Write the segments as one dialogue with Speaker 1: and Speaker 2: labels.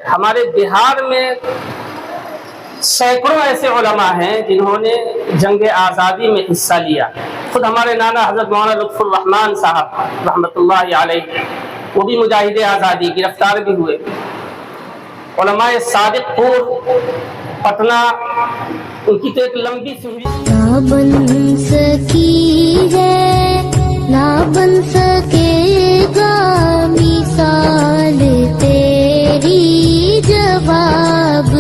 Speaker 1: ہمارے بہار میں سینکڑوں ایسے علماء ہیں جنہوں نے جنگ آزادی میں حصہ لیا. خود ہمارے نانا حضرت مولانا لطف الرحمان صاحب رحمۃ اللہ علیہ وہ بھی مجاہد آزادی، گرفتار بھی ہوئے. علماء صادق پور پٹنہ، ان کی تو ایک لمبی فہرست.
Speaker 2: نہ بن سکی ہے نہ بن سکے گا مثال تیری جواب.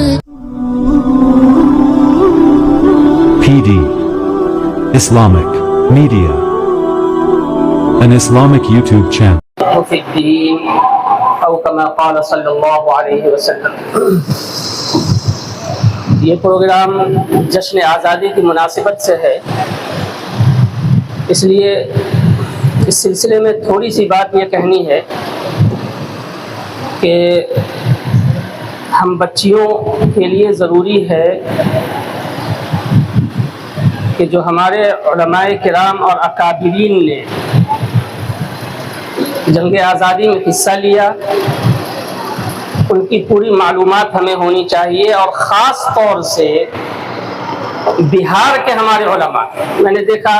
Speaker 3: PD Islamic Media, an Islamic YouTube channel.
Speaker 1: فی الدین او کما قال صلی اللہ علیہ وسلم. یہ پروگرام جشن آزادی کی مناسبت سے ہے، اس لیے اس سلسلے میں تھوڑی سی بات یہ کہنی ہے کہ ہم بچیوں کے لیے ضروری ہے کہ جو ہمارے علماء کرام اور اکابرین نے جنگ آزادی میں حصہ لیا ان کی پوری معلومات ہمیں ہونی چاہیے، اور خاص طور سے بہار کے ہمارے علماء. میں نے دیکھا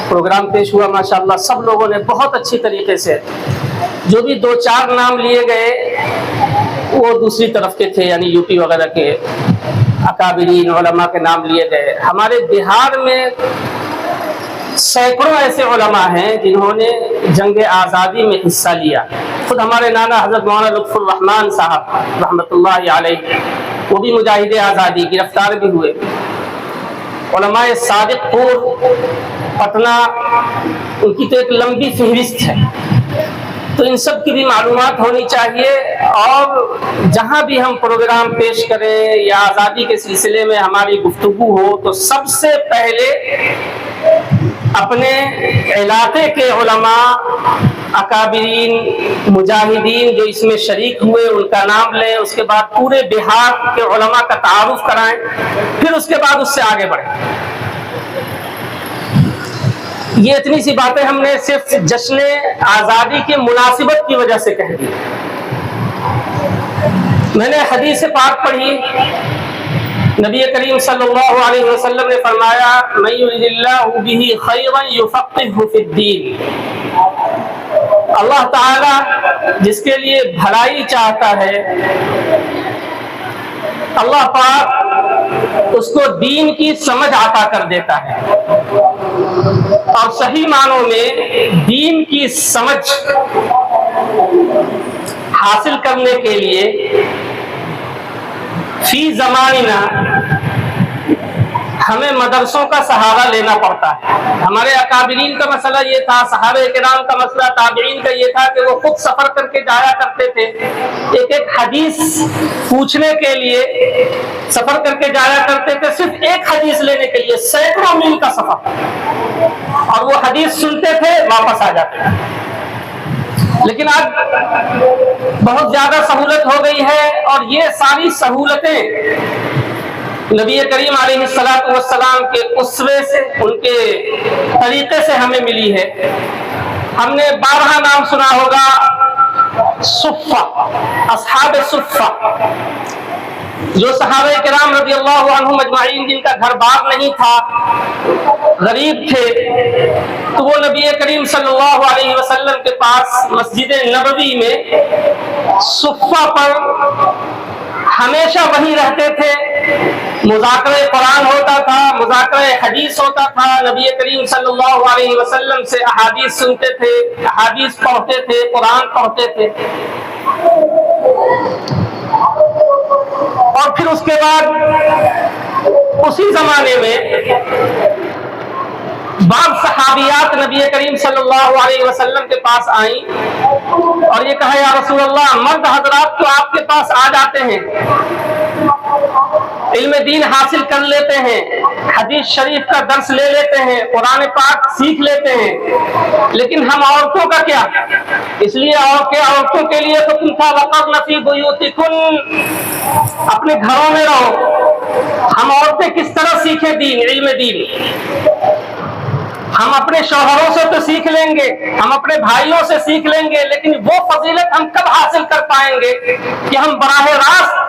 Speaker 1: پروگرام پیش ہوا، ماشاءاللہ سب لوگوں نے بہت اچھی طریقے سے، جو بھی دو چار نام لیے گئے وہ دوسری طرف کے تھے، یعنی یو پی وغیرہ کے اکابرین علماء کے نام لیے گئے. ہمارے بہار میں سینکڑوں ایسے علماء ہیں جنہوں نے جنگ آزادی میں حصہ لیا. خود ہمارے نانا حضرت مولانا لطف الرحمان صاحب رحمۃ اللہ علیہ وہ بھی مجاہد آزادی، گرفتار بھی ہوئے. علماء صادق پور پٹنہ، ان کی تو ایک لمبی فہرست ہے، تو ان سب کی بھی معلومات ہونی چاہیے. اور جہاں بھی ہم پروگرام پیش کریں یا آزادی کے سلسلے میں ہماری گفتگو ہو تو سب سے پہلے اپنے علاقے کے علماء، اکابرین، مجاہدین جو اس میں شریک ہوئے ان کا نام لیں، اس کے بعد پورے بہار کے علماء کا تعارف کرائیں، پھر اس کے بعد اس سے آگے بڑھیں. یہ اتنی سی باتیں ہم نے صرف جشن آزادی کی مناسبت کی وجہ سے کہہ دی. میں نے حدیث پاک پڑھی، نبی کریم صلی اللہ علیہ وسلم نے فرمایا من یرد اللہ بہ خیرا یفقہہ فی الدین. اللہ تعالی جس کے لیے بھلائی چاہتا ہے اللہ پاک اس کو دین کی سمجھ عطا کر دیتا ہے. اور صحیح معنوں میں دین کی سمجھ حاصل کرنے کے لیے فی زماننا ہمیں مدرسوں کا سہارا لینا پڑتا ہے. ہمارے اکابرین کا مسئلہ یہ تھا، صحابہ کرام کا مسئلہ، تابعین کا یہ تھا کہ وہ خود سفر کر کے جایا کرتے تھے، ایک ایک حدیث پوچھنے کے لیے سفر کر کے جایا کرتے تھے، صرف ایک حدیث لینے کے لیے سینکڑوں میل کا سفر، اور وہ حدیث سنتے تھے واپس آ جاتے تھے. لیکن اب بہت زیادہ سہولت ہو گئی ہے، اور یہ ساری سہولتیں نبی کریم علیہ الصلوۃ والسلام کے اسوے سے، ان کے طریقے سے ہمیں ملی ہے. ہم نے بارہا نام سنا ہوگا صفہ، اصحاب صفہ، جو صحابہ کرام رضی اللہ عنہم اجمعین جن کا گھر بار نہیں تھا، غریب تھے، تو وہ نبی کریم صلی اللہ علیہ وسلم کے پاس مسجد نبوی میں صفہ پر ہمیشہ وہیں رہتے تھے. مذاکرہ قرآن ہوتا تھا، مذاکرہ حدیث ہوتا تھا، نبی کریم صلی اللہ علیہ وسلم سے احادیث سنتے تھے، احادیث پڑھتے تھے، قرآن پڑھتے تھے. اور پھر اس کے بعد اسی زمانے میں بعض صحابیات نبی کریم صلی اللہ علیہ وسلم کے پاس آئیں اور یہ کہا یا رسول اللہ، مرد حضرات تو آپ کے پاس آ جاتے ہیں، علم دین حاصل کر لیتے ہیں، حدیث شریف کا درس لے لیتے ہیں، قرآن پاک سیکھ لیتے ہیں، لیکن ہم عورتوں کا کیا؟ اس لیے عورتوں کے لیے تو تم تھا وَقَرْنَ فِي بُيُوتِكُنَّ، اپنے گھروں میں رہو. ہم عورتیں کس طرح سیکھیں دین، علم دین؟ ہم اپنے شوہروں سے تو سیکھ لیں گے، ہم اپنے بھائیوں سے سیکھ لیں گے، لیکن وہ فضیلت ہم کب حاصل کر پائیں گے کہ ہم براہ راست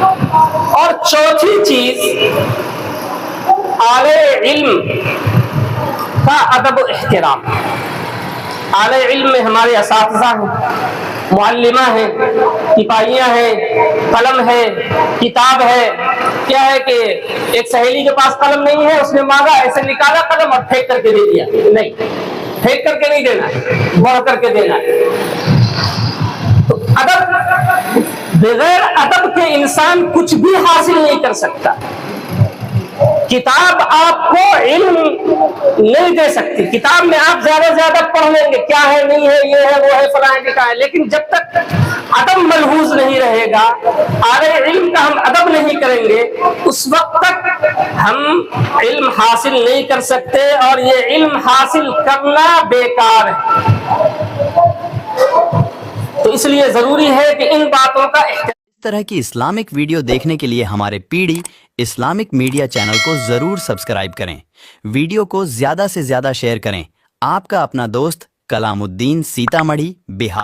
Speaker 1: اور چوتھی چیز اعلی علم کا ادب و احترام. اعلی علم میں ہمارے اساتذہ ہیں، معلمہ ہیں، سپاہیاں ہیں، قلم ہے، کتاب ہے. کیا ہے کہ ایک سہیلی کے پاس قلم نہیں ہے، اس نے مانگا، ایسے نکالا قلم اور پھینک کر کے دے دیا. نہیں، پھینک کر کے نہیں دینا، بڑھ کر کے دینا. تو ادب، بغیر ادب کے انسان کچھ بھی حاصل نہیں کر سکتا. کتاب آپ کو علم نہیں دے سکتی. کتاب میں آپ زیادہ سے زیادہ پڑھ لیں گے، کیا ہے، نہیں ہے، یہ ہے، وہ ہے، فلاں لکھا ہے، لیکن جب تک ادب ملحوظ نہیں رہے گا، اعلی علم کا ہم ادب نہیں کریں گے، اس وقت تک ہم علم حاصل نہیں کر سکتے، اور یہ علم حاصل کرنا بیکار ہے. تو اس لیے ضروری ہے کہ ان باتوں کا احترام.
Speaker 4: اس طرح کی اسلامک ویڈیو دیکھنے کے لیے ہمارے P D Islamic media channel کو ضرور سبسکرائب کریں. ویڈیو کو زیادہ سے زیادہ شیئر کریں. آپ کا اپنا دوست کلام الدین، سیتامڑھی، بہار.